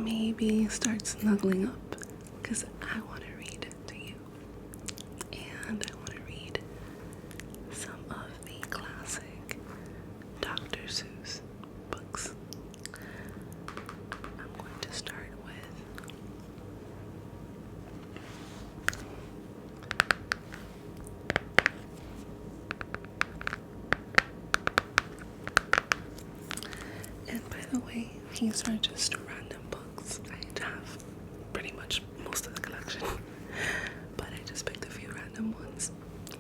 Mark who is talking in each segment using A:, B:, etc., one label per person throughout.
A: maybe start snuggling up, because I want to read to you. And I want to read some of the classic Dr. Seuss books. I'm going to start with and by the way, these are just random books. I have pretty much most of the collection, but I just picked a few random ones,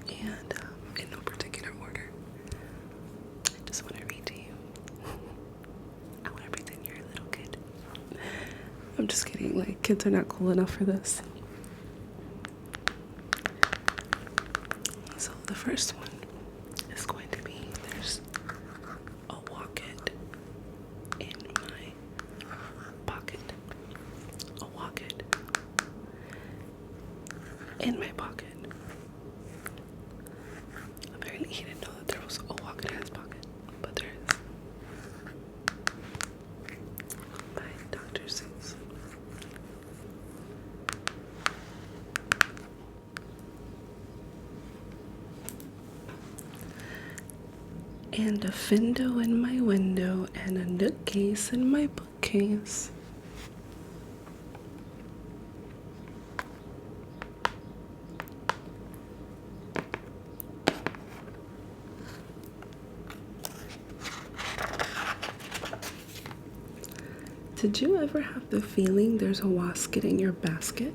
A: and in no particular order. I just want to read to you. I want to pretend you're a little kid. I'm just kidding, like, kids are not cool enough for this. So the first one is going to be, there's a Wocket in my pocket. A Wocket in my pocket. Apparently he didn't know that there was a Wocket in his pocket, but there is. By Dr. Seuss. And a Findo in my window, and a bookcase in my bookcase. Did you ever have the feeling there's a wasket in your basket?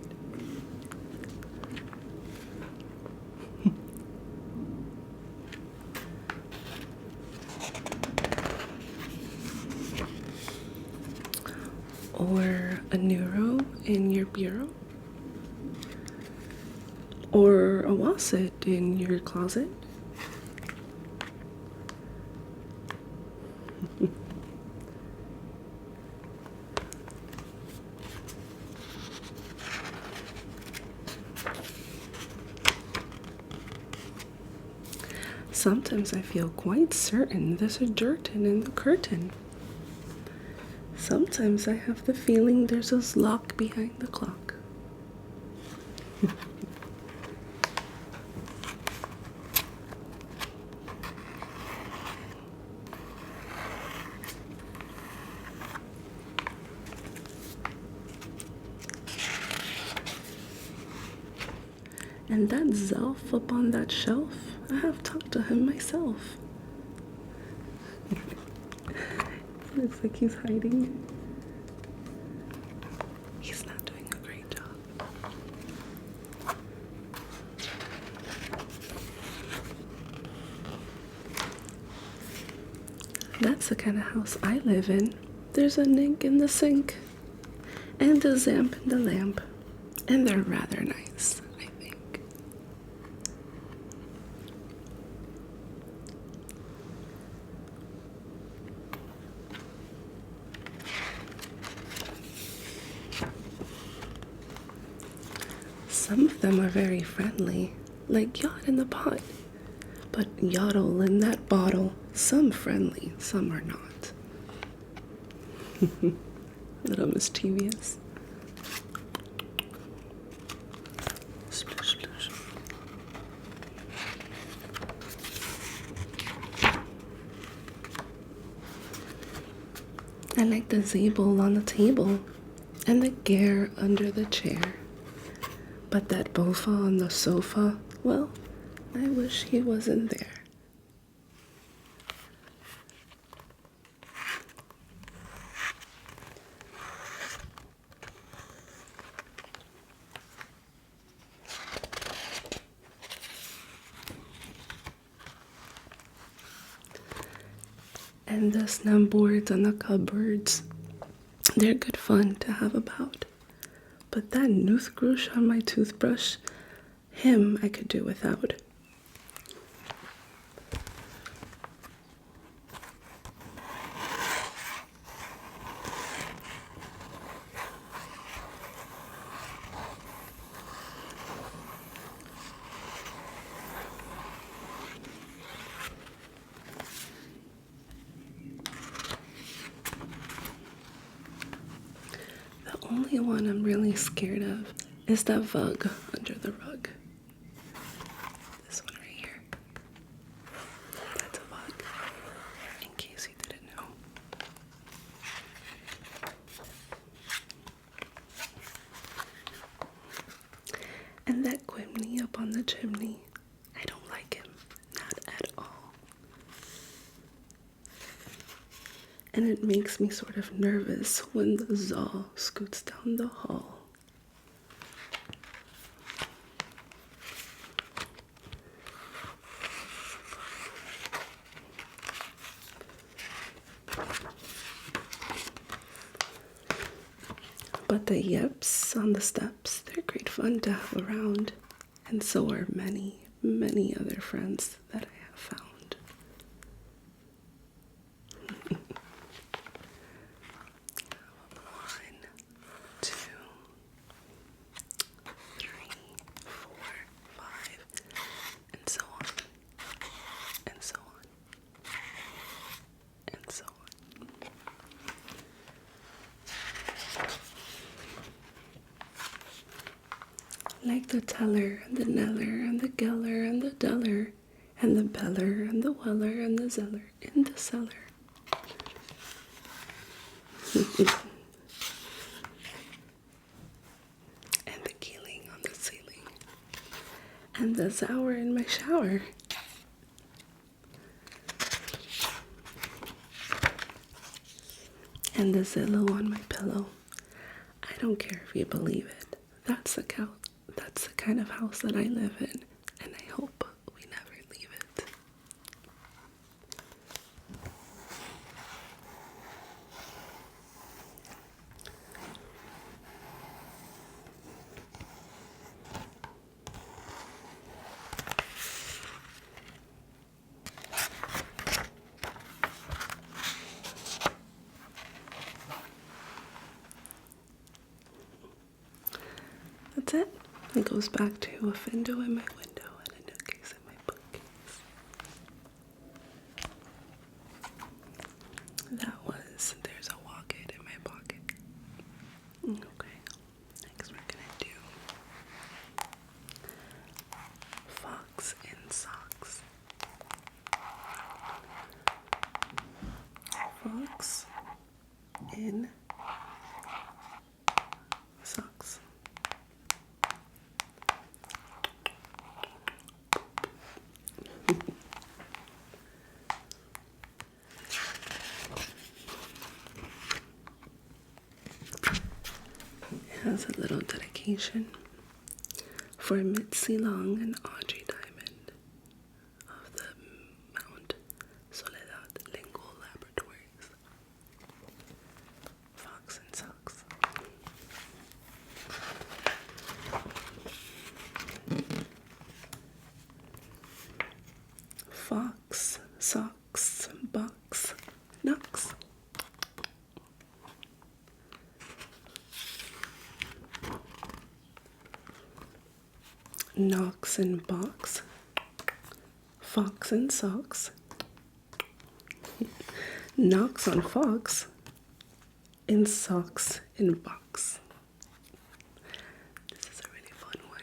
A: Or a neuro in your bureau? Or a wasset in your closet? Sometimes I feel quite certain there's a curtain in the curtain. Sometimes I have the feeling there's a lock behind the clock. And that Zelf up on that shelf, I have talked to him myself. Looks like he's hiding. He's not doing a great job. That's the kind of house I live in. There's a Nink in the sink, and a Zamp in the lamp, and they're rather nice, I think. Some of them are very friendly, like Yacht in the pot, but Yodel in that bottle, some friendly, some are not. A little mischievous. Splish, splish. I like the Zabel on the table and the Gare under the chair. But that Bofa on the sofa, well, I wish he wasn't there. And the snowboards on the cupboards, they're good fun to have about. But that Noothgrush on my toothbrush, him I could do without. only one I'm really scared of is that bug under the rug. This one right here. That's a bug, in case you didn't know. And that Quimney up on the chimney, I don't like him, not at all. And it makes me sort of nervous when the Zaw scoots down the hall. But the Yeps on the steps, they're great fun to have around. And so are many, many other friends that I have found. One, two, three, four, five, and so on, and so on, and so on. Like the teller and the neller and the geller and the deller and the beller and the weller and the zeller in the cellar. And the keeling on the ceiling. And the sour in my shower. And the Zillow on my pillow. I don't care if you believe it. That's the kind of house that I live in, and I hope we never leave it. That's it. It goes back to a window in my window and a bookcase in my bookcase. That was There's a Wocket in my pocket. Okay, next we're gonna do Fox in Socks. Fox in socks. It has a little dedication for Mitzi Long and Audrey Diamond of the Mount Soledad Lingual Laboratories. Fox and Socks. Fox, socks, box, knocks. Knocks and box. Fox and socks. Knocks on fox. In socks in box. This is a really fun one.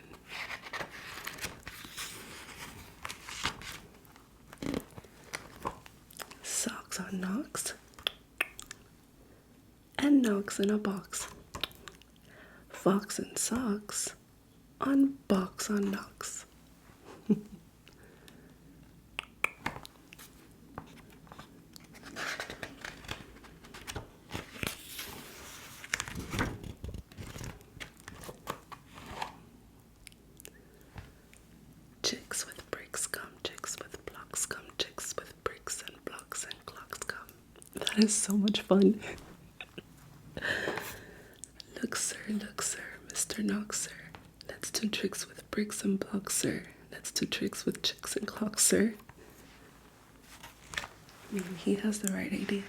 A: Socks on knocks. And knocks in a box. Fox and socks on box on knocks. Chicks with bricks come, chicks with blocks come, chicks with bricks and blocks and clocks come. That is so much fun. Look, sir, Mr. Knox, sir. Let's do tricks with bricks and blocks, sir. Let's do tricks with chicks and clocks, sir. Maybe he has the right idea.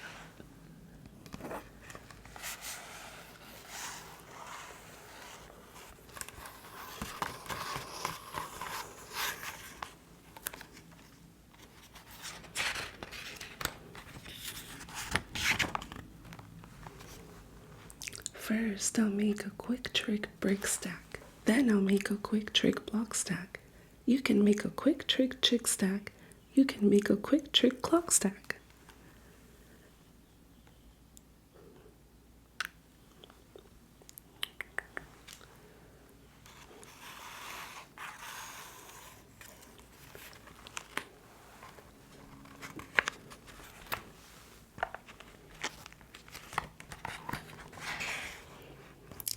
A: First, I'll make a quick trick brick stack. Then I'll make a quick trick block stack. You can make a quick trick chick stack. You can make a quick trick clock stack.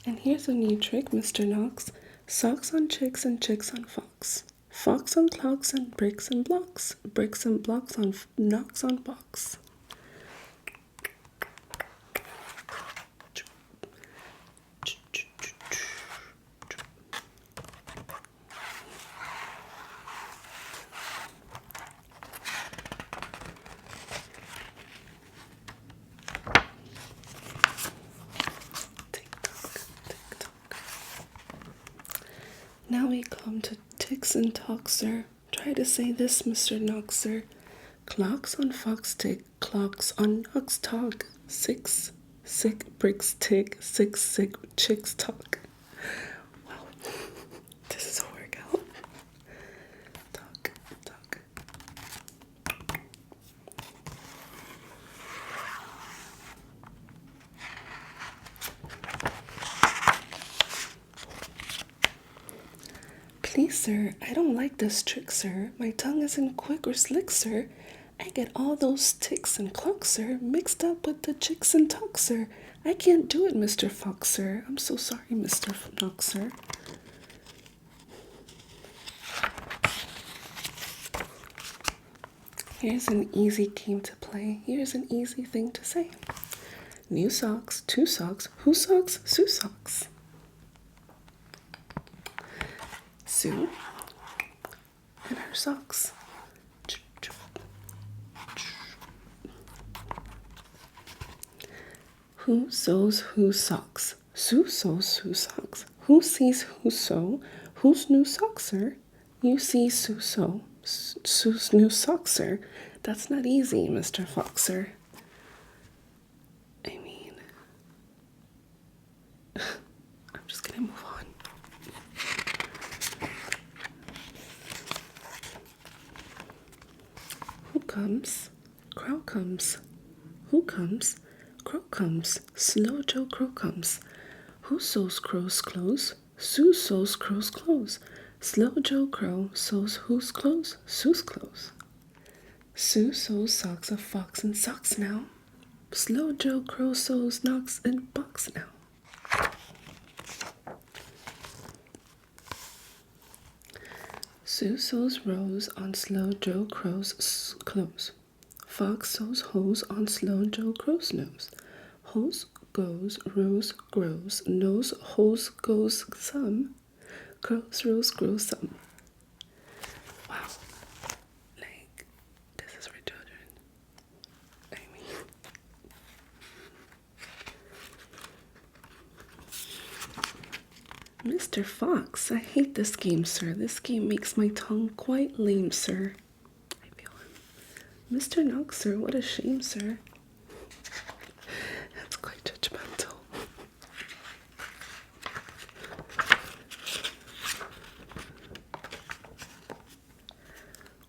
A: And here's a new trick, Mr. Knox. Socks on chicks and chicks on fox. Fox on clocks and bricks and blocks. Bricks and blocks on knocks on box. Now we come to ticks and talks, sir. Try to say this, Mr. Knox, sir. Clocks on fox tick, clocks on knocks talk. 6 sick bricks tick, 6 sick chicks talk. Wow, this is a workout. Talk, talk. Please, sir, I don't like this trick, sir. My tongue isn't quick or slick, sir. I get all those ticks and clocks, sir, mixed up with the chicks and talks, sir. I can't do it, Mr. Fox, sir. I'm so sorry, Mr. Knox, sir. Here's an easy game to play. Here's an easy thing to say. New socks, 2 socks, who socks? Sue socks. Sue and her socks. Who sews whose socks? Sue sews whose socks. Who sees who sew? Whose new socks, sir? You see Sue sew. Sue's new socks, sir. That's not easy, Mr. Fox, sir. I mean, I'm just gonna move on. Who comes? Crow comes. Who comes? Crow comes. Slow Joe Crow comes. Who sews crow's clothes? Sue sews crow's clothes. Slow Joe Crow sews whose clothes? Sue's clothes. Sue sews socks of fox and socks now. Slow Joe Crow sews knocks and box now. Sue sews rose on Slow Joe Crow's clothes. Fox sews hose on Slow Joe Crow's nose. Hose goes, rose grows, nose hose goes some. Crow's rose grows some. Wow. Like, this is for children. I mean, Mr. Fox, I hate this game, sir. This game makes my tongue quite lame, sir. I feel him. Mr. Knox, sir, what a shame, sir. That's quite judgmental.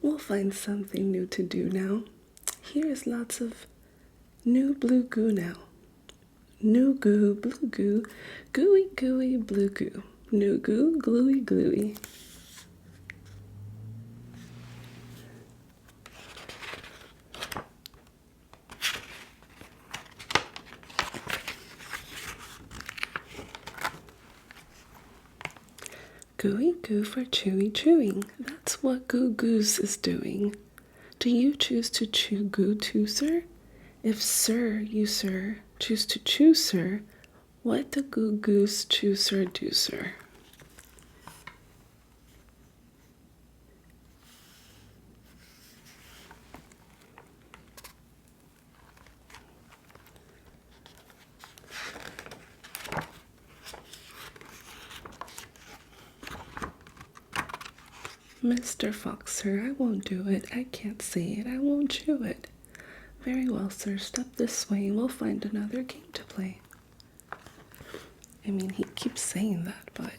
A: We'll find something new to do now. Here is lots of new blue goo now. New goo, blue goo, gooey, gooey, blue goo. New goo, gluey, gluey. Gooey goo for chewy chewing. That's what Goo Goose is doing. Do you choose to chew goo too, sir? If sir, you sir, choose to chew, sir, what the Goo Goose chew, sir, do, sir? Mr. Fox, sir, I won't do it. I can't say it. I won't chew it. Very well, sir. Step this way and we'll find another game to play. I mean, he keeps saying that, but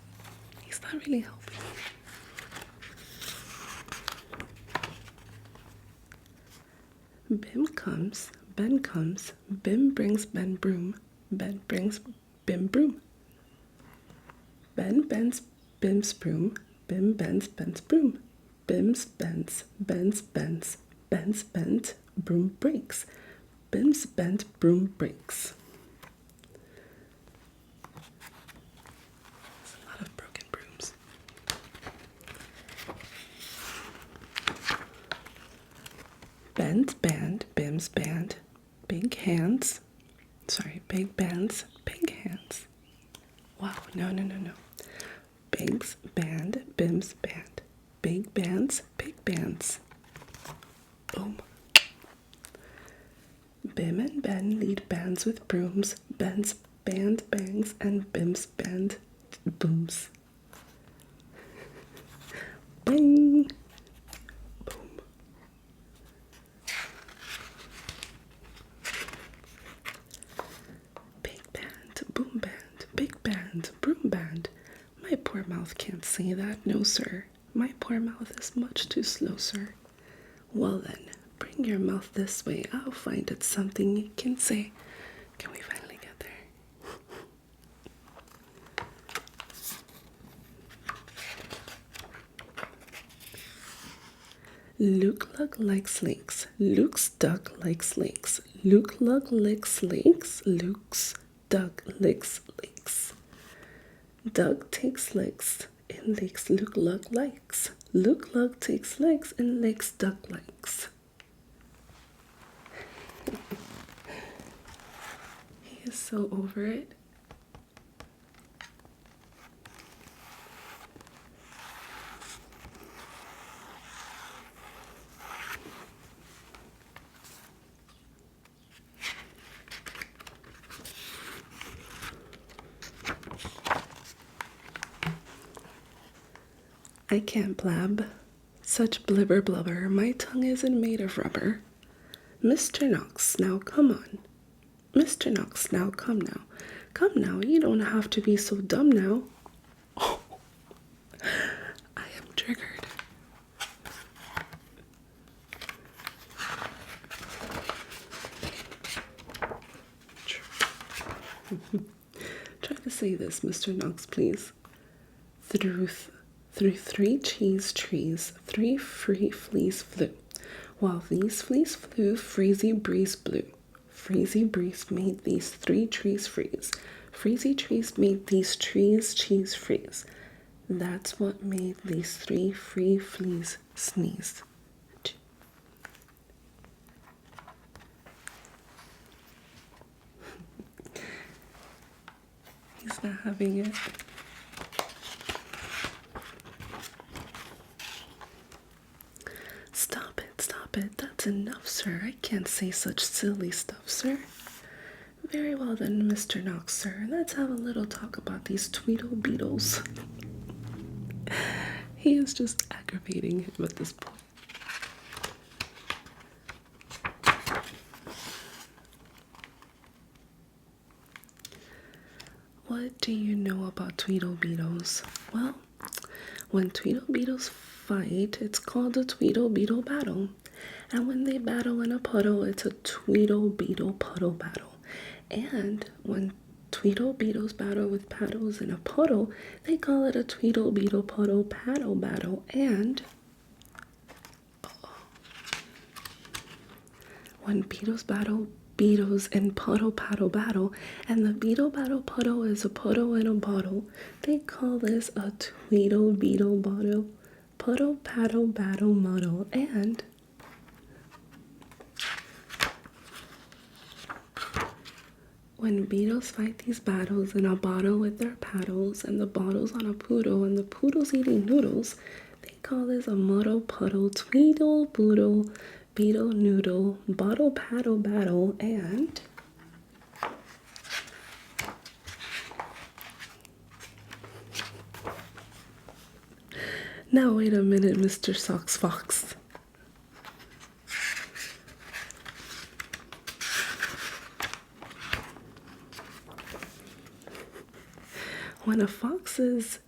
A: he's not really helping. Bim comes, Ben comes, Bim brings Ben broom, Ben brings Bim broom. Ben bends Bim's broom, Bim bends Ben's broom. Bim's bends, Ben's bends, Ben's bent, broom breaks. Bim's bent broom breaks. There's a lot of broken brooms. Ben's band, Bim's band, big hands. Sorry, big bands, big hands. Wow, no. Big's band, Bim's band. Big bands, big bands. Boom. Bim and Ben lead bands with brooms. Ben's band bangs and Bim's band booms. Bang! Boom. Big band, boom band, big band, broom band. My poor mouth can't say that, no sir. My poor mouth is much too slow, sir. Well then, bring your mouth this way. I'll find it something you can say. Can we finally get there? Luke Lug likes lakes. Luke's duck likes lakes. Luke Lug licks lakes. Luke's duck licks lakes. Doug takes licks in lakes Luke Lug likes. Luke Lug takes lakes in lakes Duck likes. He is so over it. I can't blab. Such blibber blubber, my tongue isn't made of rubber. Mr. Knox, now come on. Mr. Knox, now come now. Come now, you don't have to be so dumb now. Oh, I am triggered. Try to say this, Mr. Knox, please. Through 3 cheese trees, 3 free fleas flew. While these fleas flew, freezy breeze blew. Freezy breeze made these 3 trees freeze. Freezy trees made these trees cheese freeze. That's what made these 3 free fleas sneeze. He's not having it. Stop it. That's enough, sir. I can't say such silly stuff, sir. Very well then, Mr. Knox, sir. Let's have a little talk about these Tweedle Beetles. He is just aggravating him at this point. What do you know about Tweedle Beetles? Well, when Tweedle Beetles fight, it's called a Tweedle Beetle battle. And when they battle in a puddle, it's a Tweedle Beetle puddle battle. And when Tweedle Beetles battle with paddles in a puddle, they call it a Tweedle Beetle puddle paddle battle. And when beetles battle beetles in puddle paddle battle, and the beetle battle puddle is a puddle in a bottle, they call this a Tweedle Beetle bottle puddle paddle battle muddle. And when beetles fight these battles in a bottle with their paddles, and the bottle's on a poodle, and the poodle's eating noodles, they call this a muddle puddle Tweedle Boodle Beetle Noodle Bottle Paddle Battle. And now wait a minute, Mr. Socks Fox. When a fox is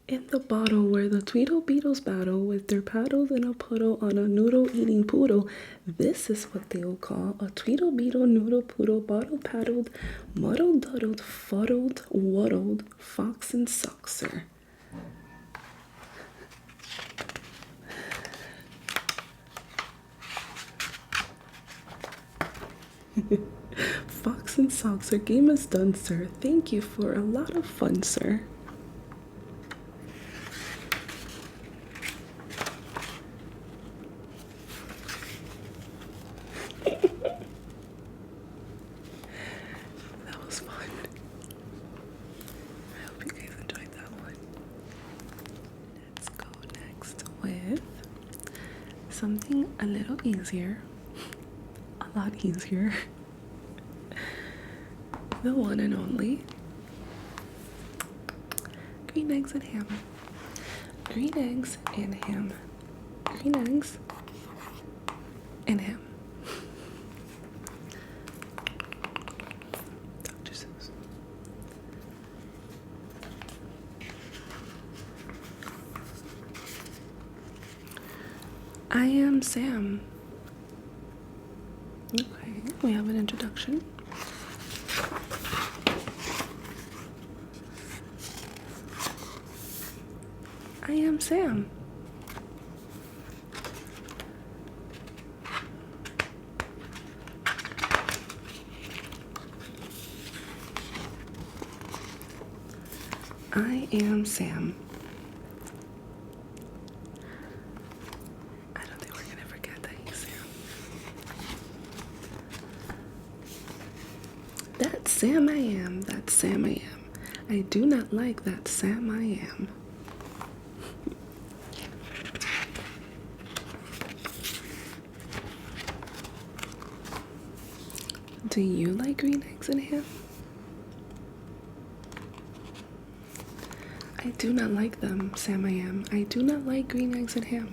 A: in the bottle where the Tweedle Beetles battle with their paddles in a puddle on a noodle-eating poodle, this is what they'll call a Tweedle Beetle noodle poodle bottle paddled, muddled duddled, fuddled, waddled, fox and soxer. Fox and soxer, game is done, sir. Thank you for a lot of fun, sir. That was fun. I hope you guys enjoyed that one. Let's go next with something a little easier. A lot easier. The one and only green eggs and ham. Green eggs and ham. Green eggs and ham. Dr. Seuss. I am Sam. Okay, we have an introduction. I am Sam. I am Sam. I don't think we're gonna forget that he's Sam. That's Sam I am. That's Sam I am. I do not like that Sam I am. Do you like green eggs and ham? I do not like them, Sam I am. I do not like green eggs and ham.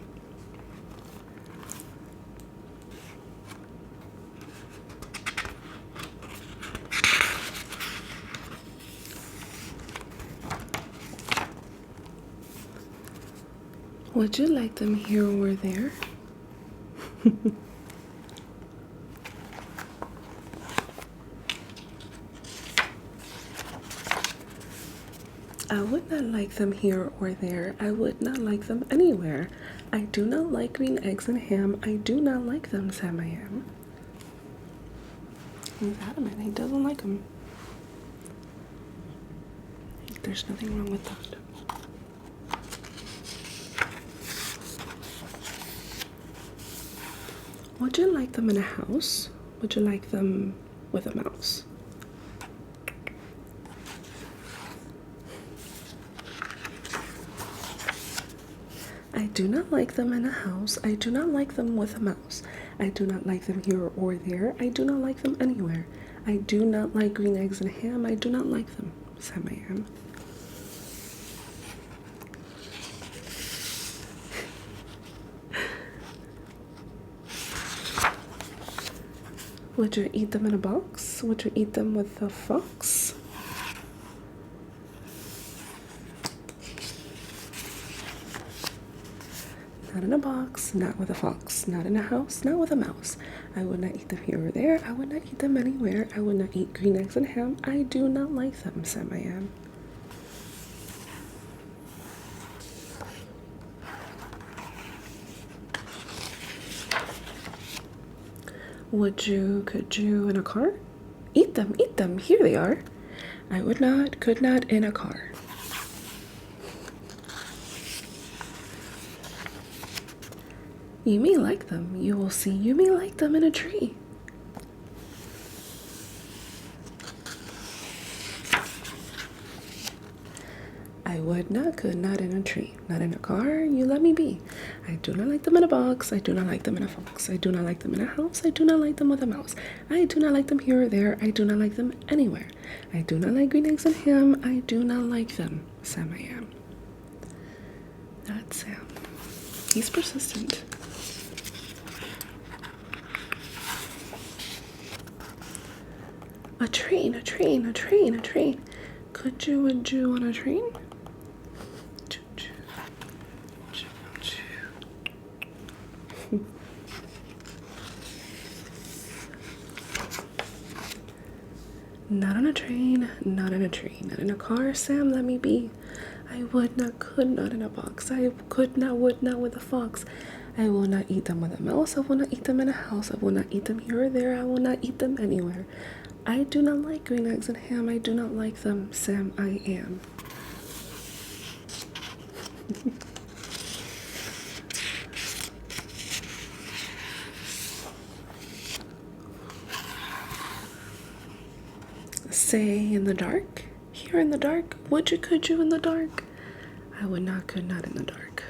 A: Would you like them here or there? I would not like them here or there. I would not like them anywhere. I do not like green eggs and ham. I do not like them, Sam I am. He's adamant. He doesn't like them. There's nothing wrong with that. Would you like them in a house? Would you like them with a mouse? I do not like them in a house. I do not like them with a mouse. I do not like them here or there. I do not like them anywhere. I do not like green eggs and ham. I do not like them, Sam I am. Would you eat them in a box? Would you eat them with a fox? Not in a box, not with a fox, not in a house, not with a mouse. I would not eat them here or there. I would not eat them anywhere. I would not eat green eggs and ham. I do not like them, Sam I am. Would you, could you in a car? Eat them, here they are. I would not, could not in a car. You may like them, you will see, you may like them in a tree. I would not, could not in a tree, not in a car, you let me be. I do not like them in a box, I do not like them in a fox, I do not like them in a house, I do not like them with a mouse. I do not like them here or there, I do not like them anywhere. I do not like green eggs and ham, I do not like them, Sam I am. That's Sam. He's persistent. A train, a train, a train, a train. Could you, would you on a train? Not on a train, not in a tree, not in a car, Sam, let me be. I would not, could not in a box. I could not, would not with a fox. I will not eat them with a mouse. I will not eat them in a house. I will not eat them here or there. I will not eat them anywhere. I do not like green eggs and ham. I do not like them, Sam, I am. Say in the dark, here in the dark, would you, could you in the dark? I would not, could not in the dark.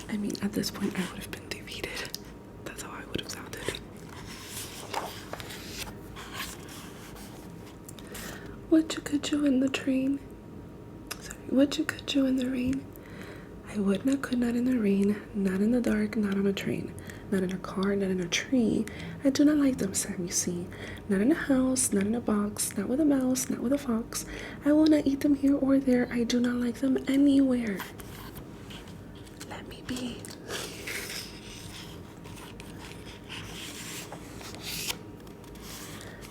A: I mean, at this point, I would have been defeated. That's how I would have sounded. Would you, could you in the train? Sorry, would you, could you in the rain? I would not, could not in the rain, not in the dark, not on a train, not in a car, not in a tree. I do not like them, Sam, you see. Not in a house, not in a box, not with a mouse, not with a fox. I will not eat them here or there. I do not like them anywhere. Let me be.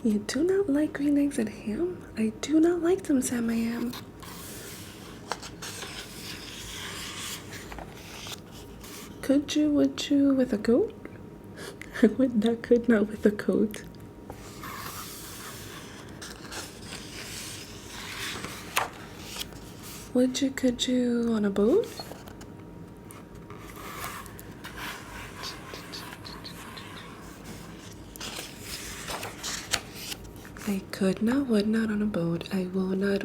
A: You do not like green eggs and ham? I do not like them, Sam, I am. Could you, would you with a goat? I would not, could not with a coat. Would you, could you on a boat? I could not, would not on a boat. I will not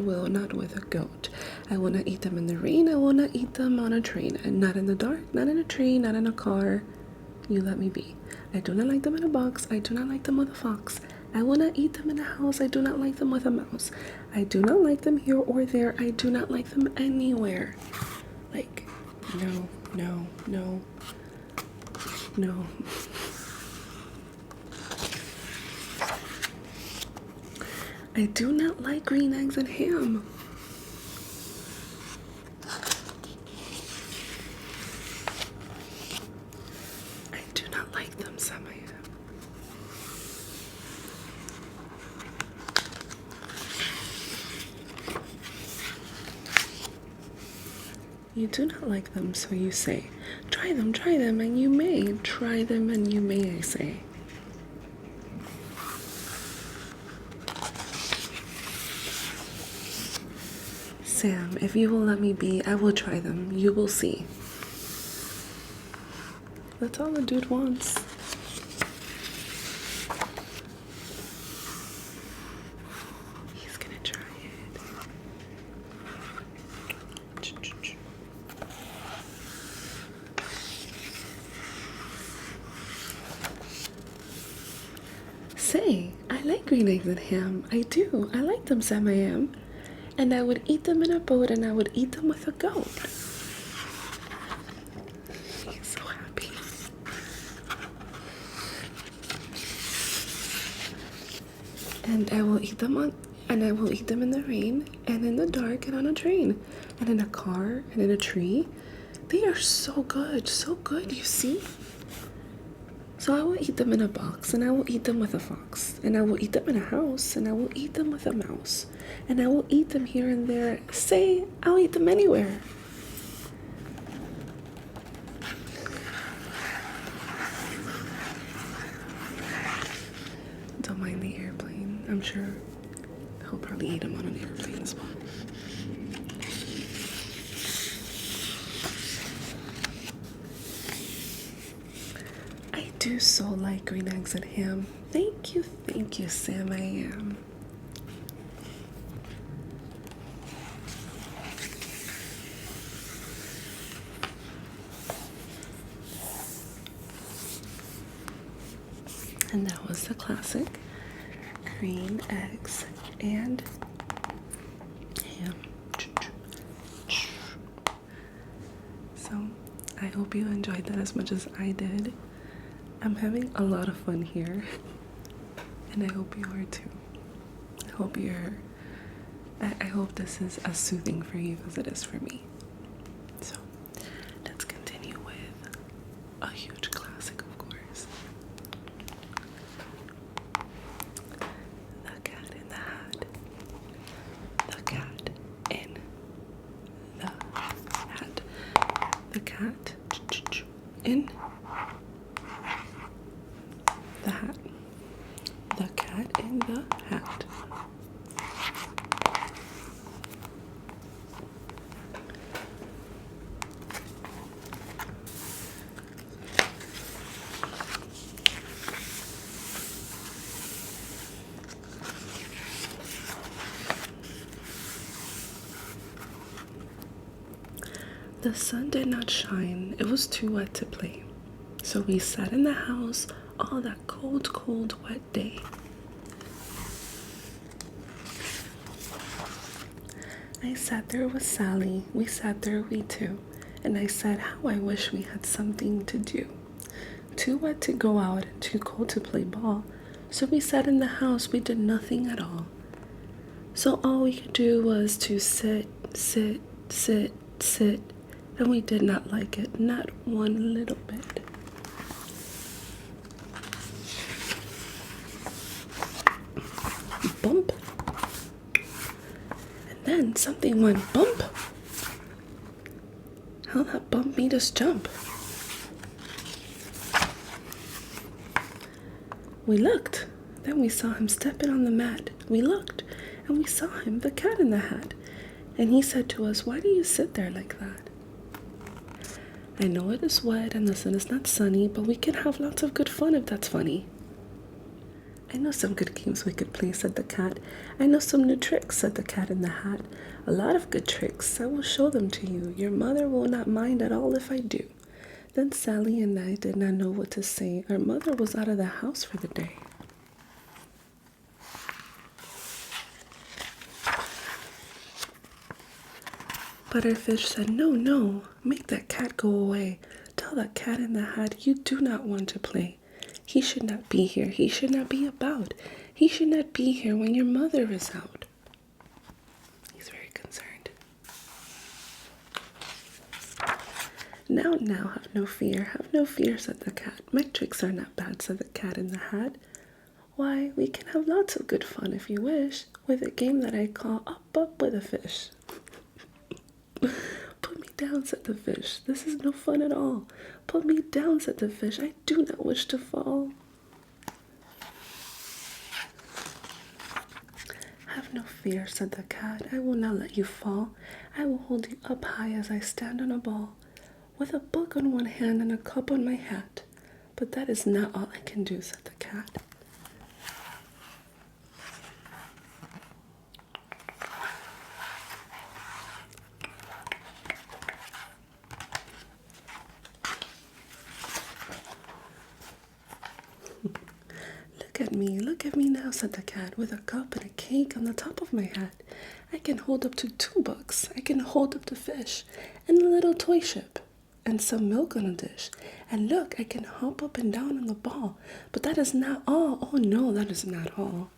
A: with a goat. I will not eat them in the rain. I will not eat them on a train. And not in the dark, not in a tree, not in a car. You let me be. I do not like them in a box. I do not like them with a fox. I will not eat them in a house. I do not like them with a mouse. I do not like them here or there. I do not like them anywhere. Like, no, no, no, no. I do not like green eggs and ham. I do not like them, Sam, I am. You do not like them, so you say, try them, and you may. Try them, and you may, I say. Sam, if you will let me be, I will try them. You will see. That's all the dude wants. He's gonna try it. Say, I like green eggs and ham. I do. I like them, Sam, I am. And I would eat them in a boat, and I would eat them with a goat. He's so happy. And I will eat them in the rain, and in the dark, and on a train, and in a car, and in a tree. They are so good, you see? So I will eat them in a box, and I will eat them with a fox, and I will eat them in a house, and I will eat them with a mouse, and I will eat them here and there. Say, I'll eat them anywhere. Don't mind the airplane. I'm sure he'll probably eat them on an airplane as well. I do so like green eggs and ham. Thank you, Sam, I am. And that was the classic green eggs and ham. So I hope you enjoyed that as much as I did. I'm having a lot of fun here, and I hope you are too. hope I hope this is as soothing for you as it is for me. So let's continue with a huge classic, of course. The Cat in the Hat. The Cat in the Hat. The cat in the hat. The cat in the hat. The sun did not shine. It was too wet to play. So we sat in the house all that cold, cold, wet day. I sat there with Sally. We sat there, we two. And I said, how I wish we had something to do. Too wet to go out and too cold to play ball. So we sat in the house. We did nothing at all. So all we could do was to sit, sit, sit, sit. And we did not like it, not one little bit. Bump. And then something went bump. How that bump made us jump. We looked. Then we saw him stepping on the mat. We looked, and we saw him, the cat in the hat. And he said to us, why do you sit there like that? I know it is wet and the sun is not sunny, but we can have lots of good fun if that's funny. I know some good games we could play, said the cat. I know some new tricks, said the cat in the hat. A lot of good tricks. I will show them to you. Your mother will not mind at all if I do. Then Sally and I did not know what to say. Our mother was out of the house for the day. But our fish said, no, no, make that cat go away. Tell that cat in the hat you do not want to play. He should not be here. He should not be about. He should not be here when your mother is out. He's very concerned. Now, have no fear, said the cat. My tricks are not bad, said the cat in the hat. Why, we can have lots of good fun if you wish, with a game that I call Up with a Fish. Put me down, said the fish. This is no fun at all. Put me down, said the fish. I do not wish to fall. Have no fear, said the cat. I will not let you fall. I will hold you up high as I stand on a ball, with a book on one hand and a cup on my hat. But that is not all I can do, said the cat. Look at me now, said the cat, with a cup and a cake on the top of my hat. I can hold up to 2 books. I can hold up the fish and a little toy ship and some milk on a dish. And look, I can hop up and down on the ball. But that is not all. Oh no, that is not all.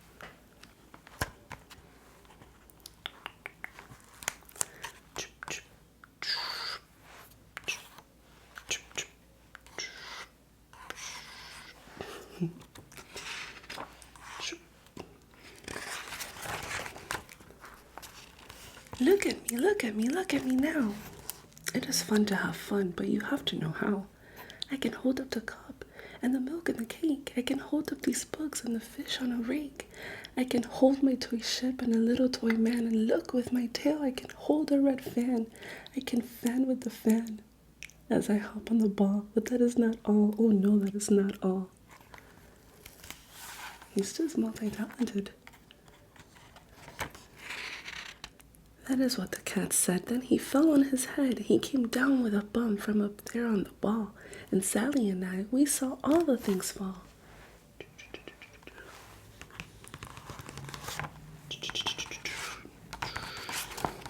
A: Look at me now. It is fun to have fun, but you have to know how. I can hold up the cup and the milk and the cake. I can hold up these books and the fish on a rake. I can hold my toy ship and a little toy man, and look, with my tail I can hold a red fan. I can fan with the fan as I hop on the ball. But that is not all. Oh no, that is not all. He's just multi-talented. That is what the cat said. Then he fell on his head. He came down with a bump from up there on the ball. And Sally and I, we saw all the things fall.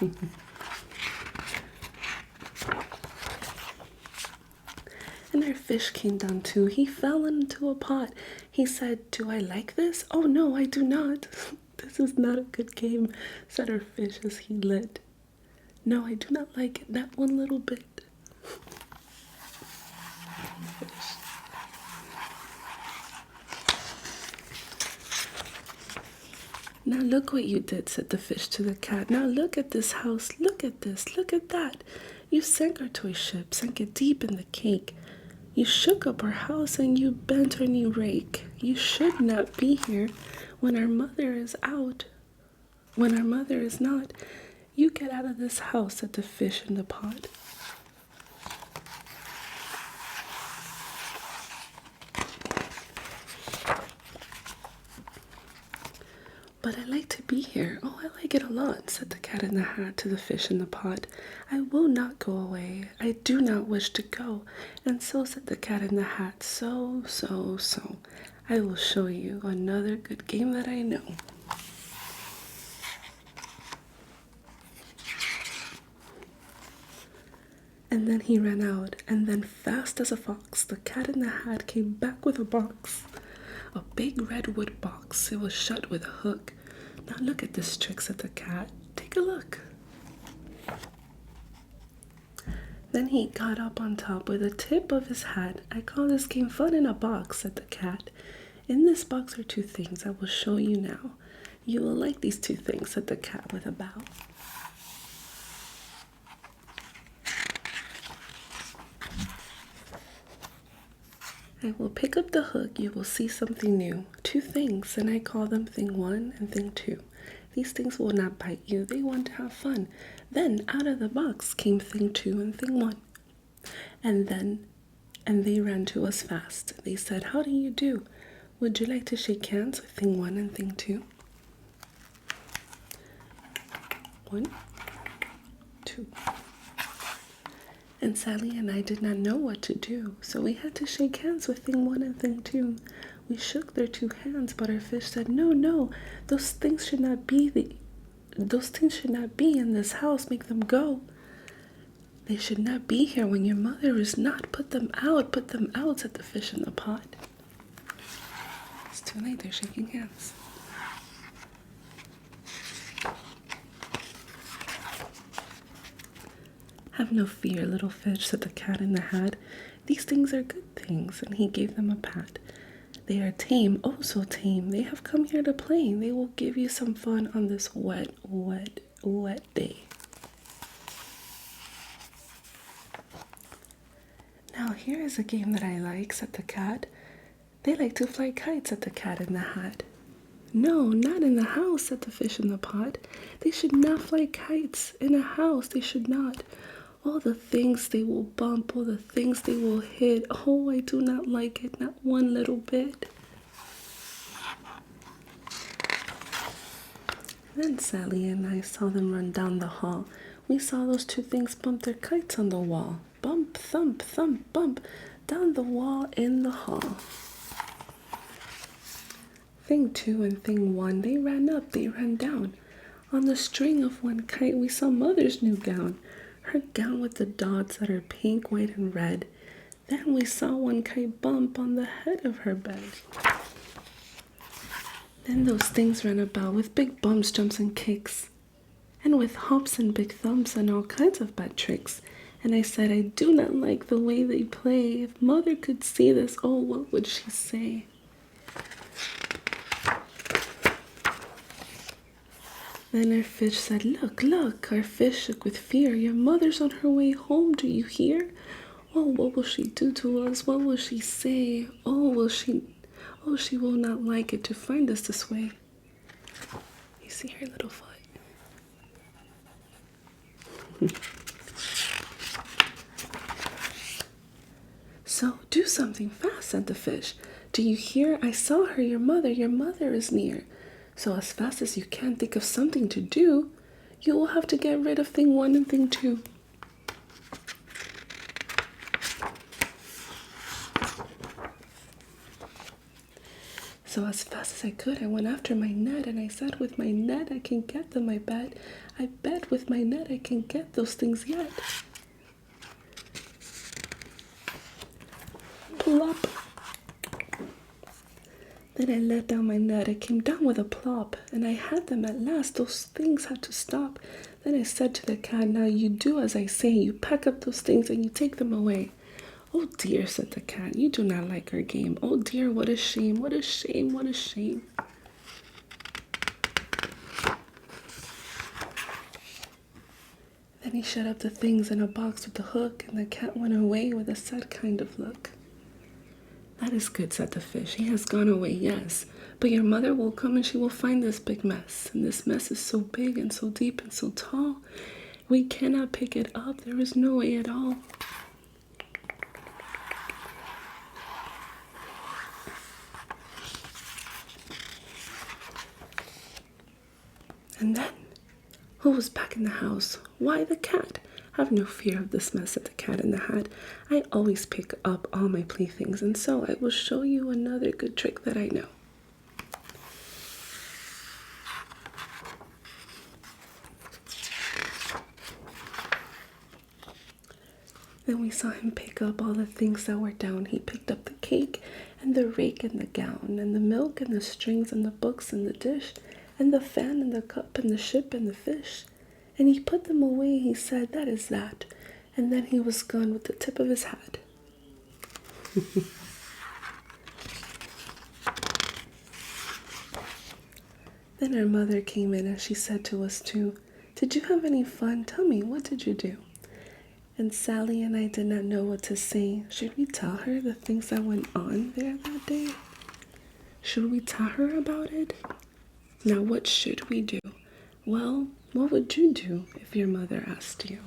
A: And our fish came down too. He fell into a pot. He said, do I like this? Oh no, I do not. This is not a good game, said our fish as he lit. No, I do not like it, not one little bit. Now look what you did, said the fish to the cat. Now look at this house, look at this, look at that. You sank our toy ship, sank it deep in the cake. You shook up our house and you bent our new rake. You should not be here when our mother is out. When our mother is not, you get out of this house, said the fish in the pot. But I like to be here. Oh, I like it a lot, said the cat in the hat to the fish in the pot. I will not go away. I do not wish to go. And so said the cat in the hat. So. I will show you another good game that I know. And then he ran out, and then fast as a fox, the cat in the hat came back with a box. A big redwood box. It was shut with a hook. Now look at this trick, said the cat. Take a look. Then he got up on top with the tip of his hat. I call this game fun in a box, said the cat. In this box are two things I will show you now. You will like these two things, said the cat with a bow. I will pick up the hook, you will see something new. Two things, and I call them thing one and thing two. These things will not bite you, they want to have fun. Then out of the box came thing two and thing one. And they ran to us fast. They said, how do you do? Would you like to shake hands with thing one and thing two? 1, 2. And Sally and I did not know what to do, so we had to shake hands with thing one and thing two. We shook their two hands, but our fish said, no, those things should not be in this house, make them go. They should not be here when your mother is not. Put them out, said the fish in the pot. It's too late, they're shaking hands. Have no fear, little fish, said the cat in the hat. These things are good things, and he gave them a pat. They are tame, oh so tame. They have come here to play. They will give you some fun on this wet day. Now here is a game that I like, said the cat. They like to fly kites, said the cat in the hat. No, not in the house, said the fish in the pot. They should not fly kites in a house, they should not. All the things they will bump, all the things they will hit. Oh, I do not like it, not one little bit. Then Sally and I saw them run down the hall. We saw those two things bump their kites on the wall. Bump, thump, thump, bump, down the wall in the hall. Thing two and thing one, they ran up, they ran down. On the string of one kite, we saw Mother's new gown. Her gown with the dots that are pink, white, and red. Then we saw one kite bump on the head of her bed. Then those things ran about with big bumps, jumps, and kicks. And with hops and big thumps and all kinds of bad tricks. And I said, I do not like the way they play. If Mother could see this, oh, what would she say? Then our fish said, look, our fish shook with fear. Your mother's on her way home, do you hear? Oh, what will she do to us? What will she say? She will not like it to find us this way. You see her little foot? So, do something fast, said the fish. Do you hear? I saw her, your mother is near. So as fast as you can, think of something to do. You will have to get rid of thing one and thing two. So as fast as I could, I went after my net, and I said, with my net I can get them, I bet. I bet with my net I can get those things yet. Plop. Then I let down my net. It came down with a plop, and I had them at last. Those things had to stop. Then I said to the cat, now you do as I say. You pack up those things and you take them away. Oh dear, said the cat, you do not like our game. Oh dear, what a shame, what a shame, what a shame. Then he shut up the things in a box with the hook, and the cat went away with a sad kind of look. That is good, said the fish. He has gone away, yes. But your mother will come and she will find this big mess. And this mess is so big and so deep and so tall. We cannot pick it up. There is no way at all. And then, who was back in the house? Why, the cat. Have no fear of this mess, said the cat in the hat. I always pick up all my playthings, and so I will show you another good trick that I know. Then we saw him pick up all the things that were down. He picked up the cake and the rake and the gown and the milk and the strings and the books and the dish and the fan and the cup and the ship and the fish. And he put them away. He said, that is that. And then he was gone with the tip of his hat. Then our mother came in and she said to us two, did you have any fun? Tell me, what did you do? And Sally and I did not know what to say. Should we tell her the things that went on there that day? Should we tell her about it? Now what should we do? Well, what would you do if your mother asked you?